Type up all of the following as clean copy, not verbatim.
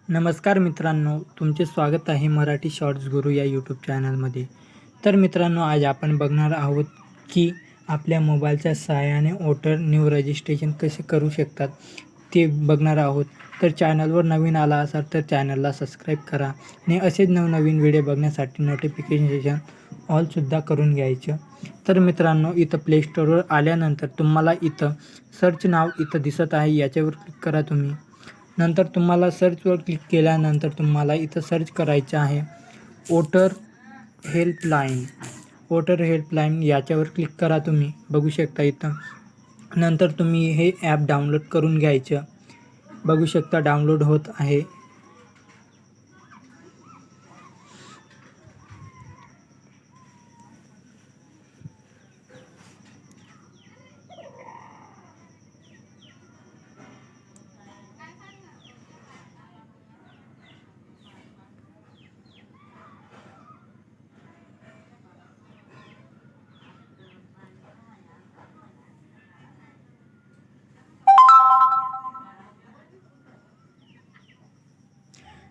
नमस्कार मित्रांनो, तुमचे स्वागत आहे मराठी शॉर्ट्स गुरु या यूट्यूब चॅनलमध्ये. तर मित्रांनो, आज आपण बघणार आहोत की आपल्या मोबाईलच्या सहाय्याने वोटर न्यू रजिस्ट्रेशन कसे करू शकतात ते बघणार आहोत. तर चॅनलवर नवीन आला असाल तर चॅनलला सबस्क्राईब करा आणि असेच नवनवीन व्हिडिओ बघण्यासाठी नोटिफिकेशन ऑलसुद्धा करून घ्यायचं. तर मित्रांनो, इथं प्ले स्टोअरवर आल्यानंतर तुम्हाला इथं सर्च नाव इथं दिसत आहे, याच्यावर क्लिक करा तुम्ही. नंतर तुम्हाला सर्चवर क्लिक केल्यानंतर तुम्हाला इथं सर्च करायचं आहे वोटर हेल्पलाईन. वोटर हेल्पलाईन याच्यावर क्लिक करा तुम्ही, बघू शकता इथं. नंतर तुम्ही हे ॲप डाउनलोड करून घ्यायचं, बघू शकता डाउनलोड होत आहे.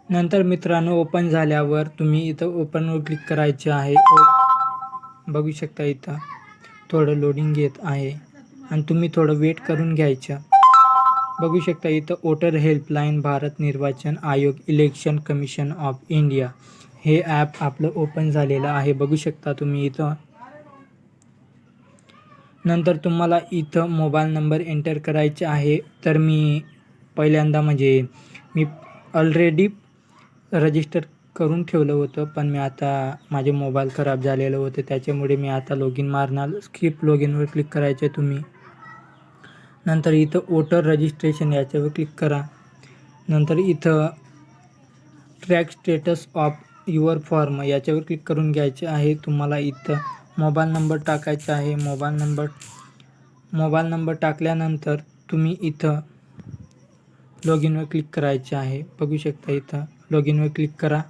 नंतर मित्रांनो, ओपन झाल्यावर तुम्ही इथं ओपनवर क्लिक करायचे आहे. बघू शकता इथं थोडं लोडिंग घेत आहे आणि तुम्ही थोडं वेट करून घ्यायचं. बघू शकता इथं वोटर हेल्पलाईन, भारत निर्वाचन आयोग, इलेक्शन कमिशन ऑफ इंडिया हे ॲप आपलं ओपन झालेलं आहे, बघू शकता तुम्ही इथं. नंतर तुम्हाला इथं मोबाईल नंबर एंटर करायचे आहे. तर मी पहिल्यांदा मी ऑलरेडी रजिस्टर करून ठेवलं होतं, पण मी आता माझे मोबाईल खराब झालेलं होतं, त्याच्यामुळे मी आता लॉग इन मारणार. स्किप लॉग इनवर क्लिक करायचे तुम्ही. नंतर इथं वोटर रजिस्ट्रेशन याच्यावर क्लिक करा. नंतर इथं track status of your form याच्यावर क्लिक करून घ्यायचे आहे. तुम्हाला इथं मोबाईल नंबर टाकायचा आहे. मोबाईल नंबर टाकल्यानंतर तुम्ही इथं लॉग इनवर क्लिक करायचे आहे, बघू शकता इथं लॉग इनवर क्लिक करा.